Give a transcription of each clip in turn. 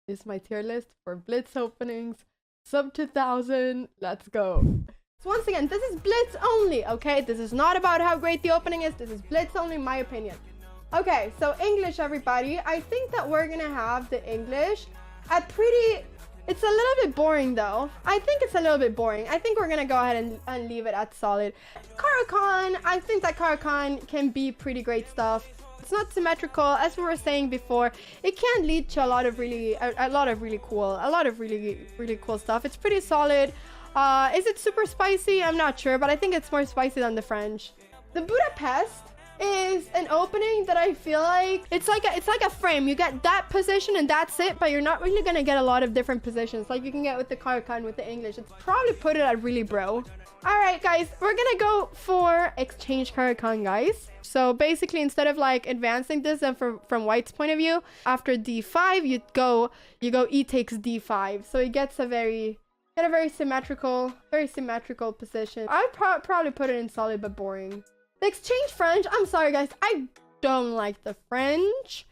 is my tier list for Blitz openings. Sub 2000, let's go. So once again, this is Blitz only, okay? This is not about how great the opening is. This is Blitz only, my opinion. Okay, so English, everybody. I think that we're gonna have the English at pretty... It's a little bit boring, though. I think it's a little bit boring. I think we're gonna go ahead and leave it at solid. Caro-Kann, I think that Caro-Kann can be pretty great stuff. It's not symmetrical, as we were saying before. It can lead to a lot of really cool stuff. It's pretty solid. Is it super spicy? I'm not sure, but I think it's more spicy than the French. The Budapest is an opening that I feel like it's like a frame. You get that position and that's it, but you're not really gonna get a lot of different positions like you can get with the Caro-Kann with the English. It's probably put it at really bro. All right, guys, we're gonna go for exchange Caro-Kann, guys. So basically, instead of like advancing this and from white's point of view, after d5 you go e takes d5, so it gets a very symmetrical position. I'd probably put it in solid but boring. The exchange French, I'm sorry guys, I don't like the French.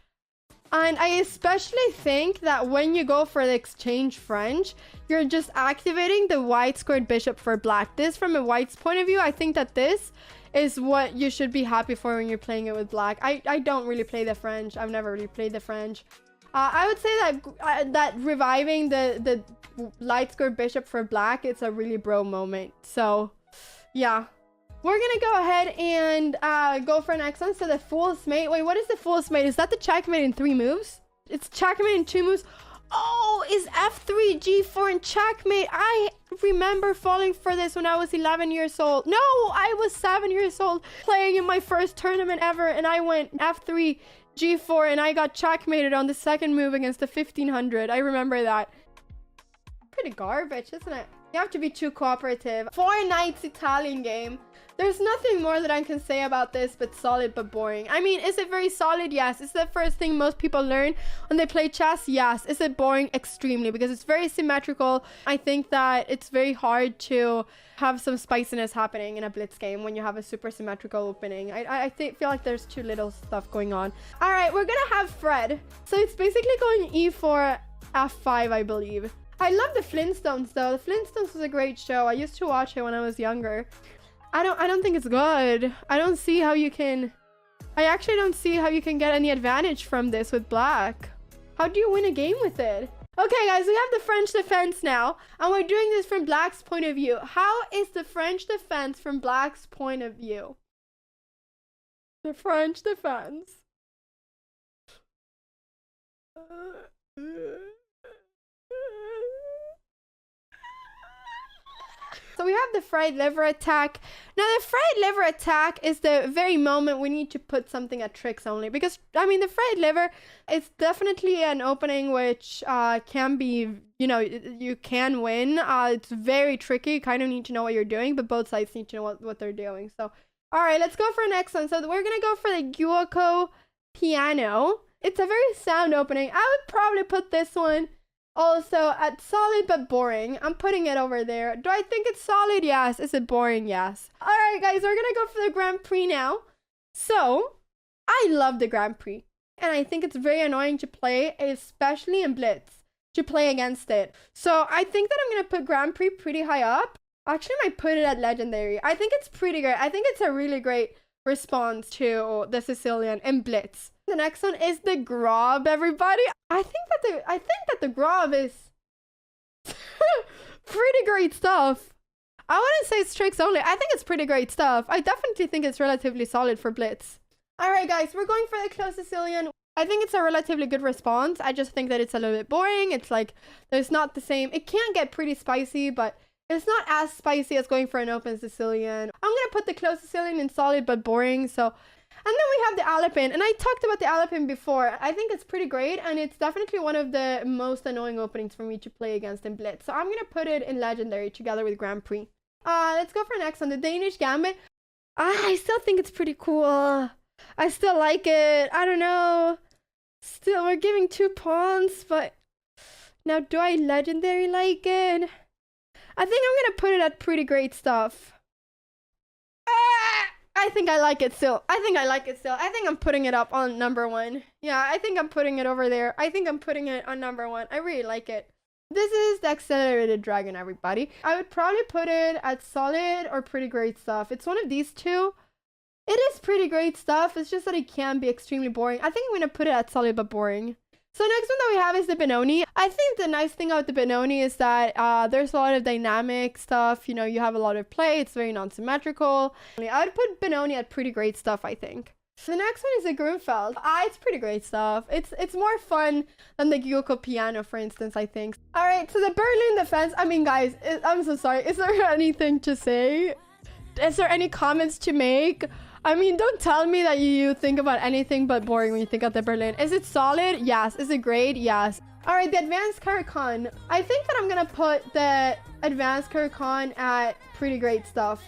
And I especially think that when you go for the exchange French, you're just activating the white squared bishop for black. This, from a white's point of view, I think that this is what you should be happy for when you're playing it with black. I don't really play the French. I've never really played the French. I would say that that reviving the light squared bishop for black, it's a really bro moment. So, yeah. We're gonna go ahead and go for an next one. So the fool's mate. Wait, what is the fool's mate? Is that the checkmate in 3 moves? It's checkmate in 2 moves. Oh, is f3, g4, and checkmate. I remember falling for this when I was 11 years old. No, I was 7 years old playing in my first tournament ever, and I went f3, g4, and I got checkmated on the second move against the 1500. I remember that. Pretty garbage, isn't it? You have to be too cooperative. 4 knights Italian game. There's nothing more that I can say about this but solid but boring. I mean, is it very solid? Yes. Is it the first thing most people learn when they play chess? Yes. Is it boring? Extremely, because it's very symmetrical. I think that it's very hard to have some spiciness happening in a blitz game when you have a super symmetrical opening. I feel like there's too little stuff going on. All right, we're gonna have Fred. So it's basically going e4, f5, I believe. I love the Flintstones though. The Flintstones was a great show. I used to watch it when I was younger. I don't think it's good. I don't see how you can... I actually don't see how you can get any advantage from this with black. How do you win a game with it? Okay, guys, we have the French defense now. And we're doing this from black's point of view. How is the French defense from black's point of view? The French defense. So we have the fried liver attack. Now the fried liver attack is the very moment we need to put something at tricks only. Because, I mean, the fried liver is definitely an opening which can be, you know, you can win. It's very tricky. You kind of need to know what you're doing, but both sides need to know what they're doing. So, all right, let's go for the next one. So we're going to go for the Gyoko Piano. It's a very sound opening. I would probably put this one also at solid but boring. I'm putting it over there. Do I think it's solid? Yes. Is it boring? Yes. All right, guys, we're gonna go for the Grand Prix now. So I love the Grand Prix, and I think it's very annoying to play, especially in Blitz, to play against it. So I think that I'm gonna put Grand Prix pretty high up. Actually, I might put it at legendary. I think it's pretty great. I think it's a really great response to the Sicilian in Blitz. The next one is the Grob, everybody. I think that the Grob is pretty great stuff. I wouldn't say it's tricks only. I think it's pretty great stuff. I definitely think it's relatively solid for Blitz. All right, guys, we're going for the close Sicilian. I think it's a relatively good response. I just think that it's a little bit boring. It's like there's not the same. It can get pretty spicy, but it's not as spicy as going for an open Sicilian. I'm gonna put the close Sicilian in solid but boring. So. And then we have the Alpin, and I talked about the Alpin before. I think it's pretty great, and it's definitely one of the most annoying openings for me to play against in Blitz. So I'm going to put it in Legendary together with Grand Prix. Let's go for next one, the Danish Gambit. I still think it's pretty cool. I still like it. I don't know. Still, we're giving 2 pawns, but now do I Legendary like it? I think I'm going to put it at pretty great stuff. I think I like it still. I think I like it still. I think I'm putting it up on number 1. Yeah, I think I'm putting it over there. I think I'm putting it on number 1. I really like it. This is the Accelerated Dragon, everybody. I would probably put it at solid or pretty great stuff. It's one of these two. It is pretty great stuff. It's just that it can be extremely boring. I think I'm going to put it at solid but boring. So next one that we have is the Bononi. I think the nice thing about the Bononi is that there's a lot of dynamic stuff. You know, you have a lot of play. It's very non-symmetrical. I would put Bononi at pretty great stuff, I think. The next one is the Grunfeld. It's pretty great stuff. It's more fun than the Gyoko Piano, for instance, I think. All right, so the Berlin Defense. I mean, guys, I'm so sorry. Is there anything to say? Is there any comments to make? I mean, don't tell me that you think about anything but boring when you think of the Berlin. Is it solid? Yes. Is it great? Yes. All right, the Advanced Caracan. I think that I'm going to put the Advanced Caracan at pretty great stuff.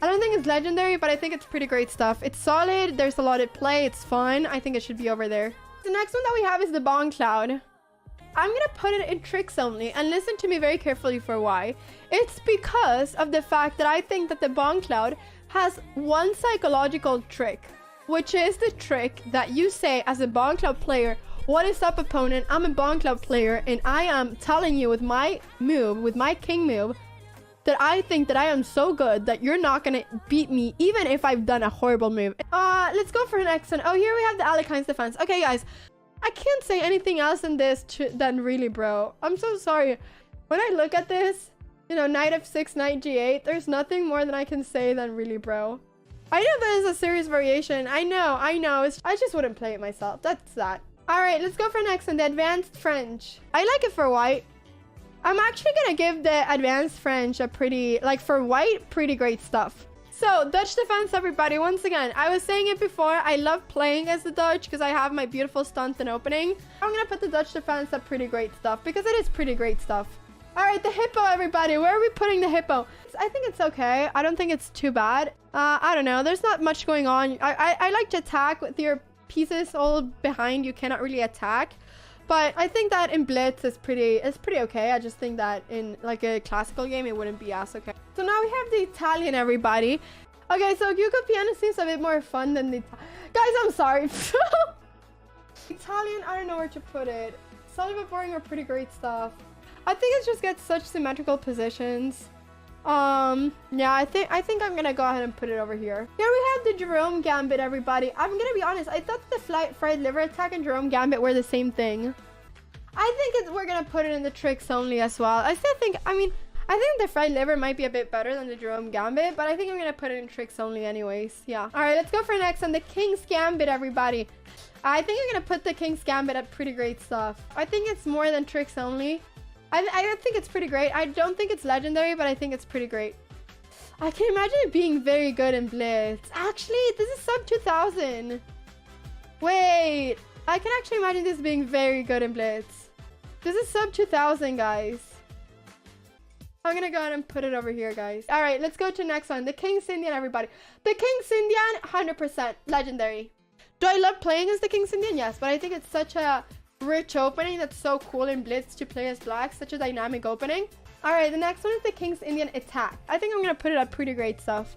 I don't think it's legendary, but I think it's pretty great stuff. It's solid. There's a lot of play. It's fun. I think it should be over there. The next one that we have is the Bon Cloud. I'm going to put it in tricks only, and listen to me very carefully for why. It's because of the fact that I think that the Bon Cloud has one psychological trick, which is the trick that you say as a Bon Cloud player, what is up, opponent? I'm a Bon Cloud player, and I am telling you with my move, with my king move, that I think that I am so good that you're not gonna beat me even if I've done a horrible move. Let's go for the next one. Oh, here we have the Alekhine's Defense. Okay, guys, I can't say anything else in this than really, bro. I'm so sorry. When I look at this, you know, knight f6, knight g8, there's nothing more than I can say than really, bro. I know that is a serious variation. I know. I just wouldn't play it myself. That's that. All right, let's go for next one, the Advanced French. I like it for white. I'm actually gonna give the Advanced French a pretty, like for white, pretty great stuff. So, Dutch Defense, everybody. Once again, I was saying it before, I love playing as the Dutch because I have my beautiful stunts and opening. I'm gonna put the Dutch Defense at pretty great stuff because it is pretty great stuff. All right, the Hippo, everybody. Where are we putting the Hippo? I think it's okay. I don't think it's too bad. I don't know. There's not much going on. I like to attack with your pieces all behind. You cannot really attack. But I think that in Blitz it's pretty okay. I just think that in like a classical game, it wouldn't be as okay. So now we have the Italian, everybody. Okay, so Gyoko Piano seems a bit more fun than the... Guys, I'm sorry. Italian, I don't know where to put it. Solid but boring or pretty great stuff. I think it just gets such symmetrical positions. Yeah, I think I'm gonna go ahead and put it over here. Here we have the Jerome Gambit, everybody. I'm gonna be honest, I thought the fried liver attack and Jerome Gambit were the same thing. I think we're gonna put it in the tricks only as well. I think the fried liver might be a bit better than the Jerome Gambit, but I think I'm gonna put it in tricks only anyways. Yeah. All right, let's go for next one, the King's Gambit, everybody. I think I'm gonna put the King's Gambit at pretty great stuff. I think it's more than tricks only. I think it's pretty great. I don't think it's legendary, but I think it's pretty great. I can imagine it being very good in Blitz. Actually, this is sub 2000. Wait, I can actually imagine this being very good in Blitz. This is sub 2000, guys. I'm gonna go ahead and put it over here, guys. All right, let's go to the next one. The King's Indian, everybody. The King's Indian, 100% legendary. Do I love playing as the King's Indian? Yes, but I think it's such a rich opening that's so cool in Blitz to play as black. Such a dynamic opening. All right, the next one is the King's Indian Attack. I think I'm gonna put it at pretty great stuff.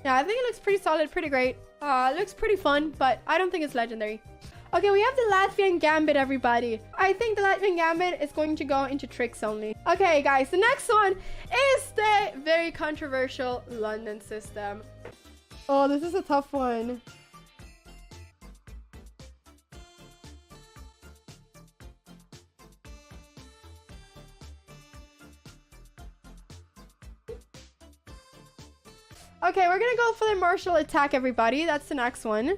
Yeah, I think it looks pretty solid, pretty great. It looks pretty fun, but I don't think it's legendary. Okay, we have the Latvian Gambit, everybody. I think the Latvian Gambit is going to go into tricks only. Okay, guys, the next one is the very controversial London system. Oh, this is a tough one. Okay, we're gonna go for the martial attack, everybody. That's the next one.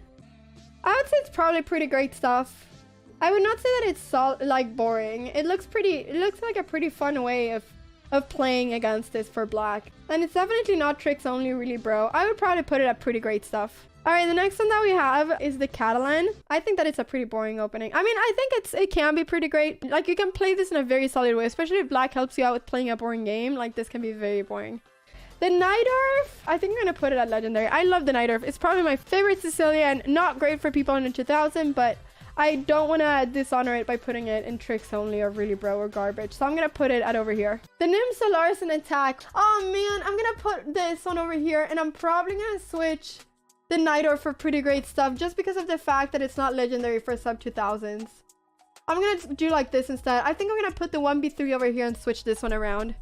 I would say it's probably pretty great stuff. I would not say that it's like boring. It looks like a pretty fun way of playing against this for black. And it's definitely not tricks only, really, bro. I would probably put it at pretty great stuff. All right, the next one that we have is the Catalan. I think that it's a pretty boring opening. I mean, I think it can be pretty great. Like, you can play this in a very solid way, especially if black helps you out with playing a boring game. Like, this can be very boring. The Najdorf, I think I'm going to put it at legendary. I love the Najdorf. It's probably my favorite Sicilian. Not great for people under 2000, but I don't want to dishonor it by putting it in tricks only or really bro or garbage. So I'm going to put it at over here. The Nim Solaris and Attack. Oh man, I'm going to put this one over here and I'm probably going to switch the Night Orb for pretty great stuff just because of the fact that it's not legendary for sub 2000s. I'm gonna do like this instead. I think I'm gonna put the 1v3 over here and switch this one around.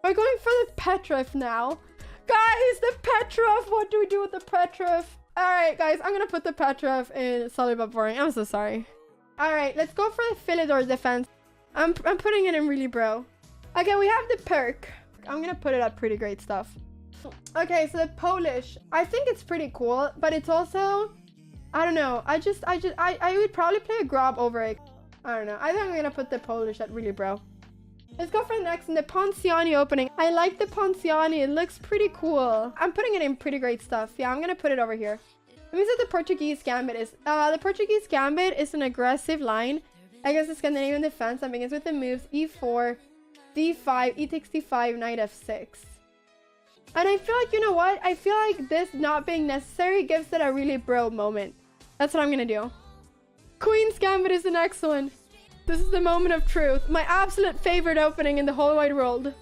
We're going for the Petrov now. Guys, the Petrov! What do we do with the Petrov? Alright, guys, I'm gonna put the Petrov in Solid but Boring. I'm so sorry. Alright, let's go for the Philidor defense. I'm putting it in really bro. Okay, we have the perk. I'm gonna put it at pretty great stuff. Okay, so the Polish. I think it's pretty cool, but it's also... I don't know. I would probably play a Grob over it. I don't know. I think I'm gonna put the Polish at really bro. Let's go for the next one, the Ponciani opening. I like the Ponciani. It looks pretty cool. I'm putting it in pretty great stuff. Yeah, I'm gonna put it over here. Let me see what the Portuguese Gambit is. The Portuguese Gambit is an aggressive line against the Scandinavian defense that begins with the moves e4, d5, e takes d5, knight f6. And I feel like, you know what? I feel like this not being necessary gives it a really bro moment. That's what I'm gonna do. Queen's Gambit is the next one. This is the moment of truth. My absolute favorite opening in the whole wide world.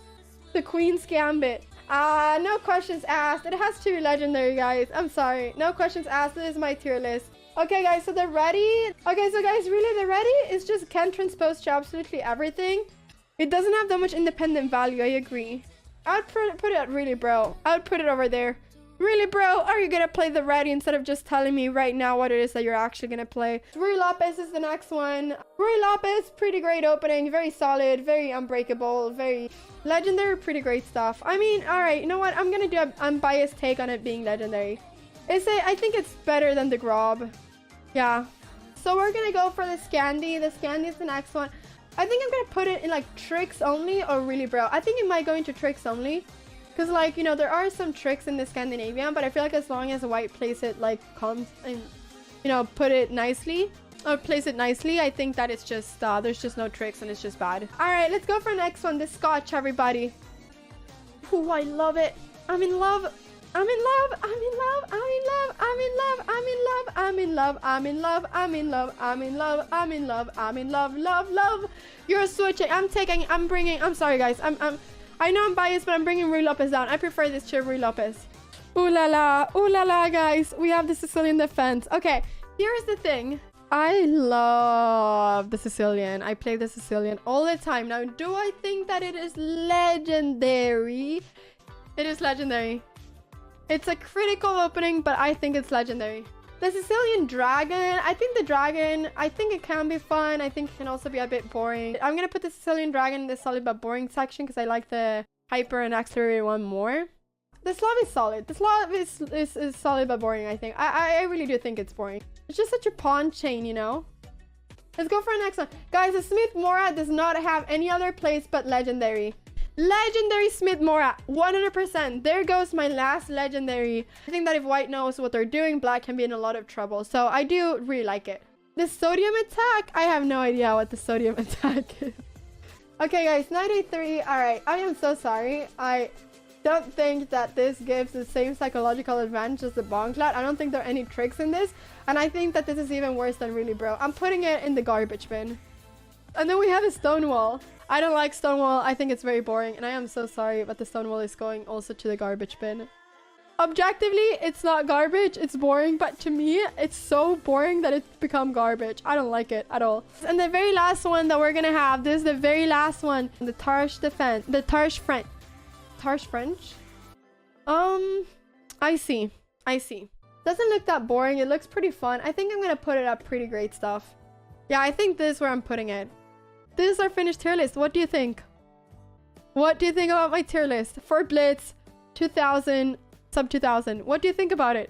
The Queen's Gambit. No questions asked. It has to be legendary, guys. I'm sorry. No questions asked. This is my tier list. Okay, guys, so the ready. Okay, so guys, really, the ready is just can transpose to absolutely everything. It doesn't have that much independent value. I agree. I would put it at really bro. I would put it over there. Really, bro? Are you gonna play the ready instead of just telling me right now what it is that you're actually gonna play? Rui Lopez is the next one. Rui Lopez, pretty great opening. Very solid, very unbreakable, very legendary, pretty great stuff. I mean, alright, you know what? I'm gonna do an unbiased take on it being legendary. I think it's better than the Grob. Yeah. So we're gonna go for the Scandi. The Scandi is the next one. I think I'm gonna put it in like tricks only or really bro. I think it might go into tricks only. Because, like, you know, there are some tricks in the Scandinavian, but I feel like as long as white plays it, like, comes and, you know, put it nicely, or plays it nicely, I think that it's just, there's just no tricks and it's just bad. Alright, let's go for the next one, the Scotch, everybody. Ooh, I love it. I'm in love. I'm in love. I'm in love. I'm in love. I'm in love. I'm in love. I'm in love. I'm in love. I'm in love. I'm in love. I'm in love. I'm in love. Love. You're switching. I'm sorry, guys. I know I'm biased, but I'm bringing Rui Lopez down. I prefer this to Rui Lopez. Ooh la la, guys. We have the Sicilian Defense. Okay, here's the thing. I love the Sicilian. I play the Sicilian all the time. Now, do I think that it is legendary? It is legendary. It's a critical opening, but I think it's legendary. The Sicilian Dragon, I think it can be fun. I think it can also be a bit boring. I'm going to put the Sicilian Dragon in the solid but boring section because I like the hyper and accelerated one more. The Slav is solid. The Slav is solid but boring, I think. I really do think it's boring. It's just such a pawn chain, you know? Let's go for the next one. Guys, the Smith Mora does not have any other place but legendary. Legendary Smith Mora, 100%. There goes my last legendary. I think that if white knows what they're doing, black can be in a lot of trouble. So I do really like it. The sodium attack, I have no idea what the sodium attack is. Okay, guys, 93. All right, I am so sorry. I don't think that this gives the same psychological advantage as the Bonklat. I don't think there are any tricks in this. And I think that this is even worse than really bro. I'm putting it in the garbage bin. And then we have a Stonewall. I don't like Stonewall. I think it's very boring. And I am so sorry, but the Stonewall is going also to the garbage bin. Objectively, it's not garbage. It's boring. But to me, it's so boring that it's become garbage. I don't like it at all. And the very last one that we're going to have, this is the very last one. The Tarsh Defense. The Tarsh French. Tarsh French? I see. Doesn't look that boring. It looks pretty fun. I think I'm going to put it at pretty great stuff. Yeah, I think this is where I'm putting it. This is our finished tier list. What do you think? What do you think about my tier list? For Blitz, 2000, sub 2000. What do you think about it?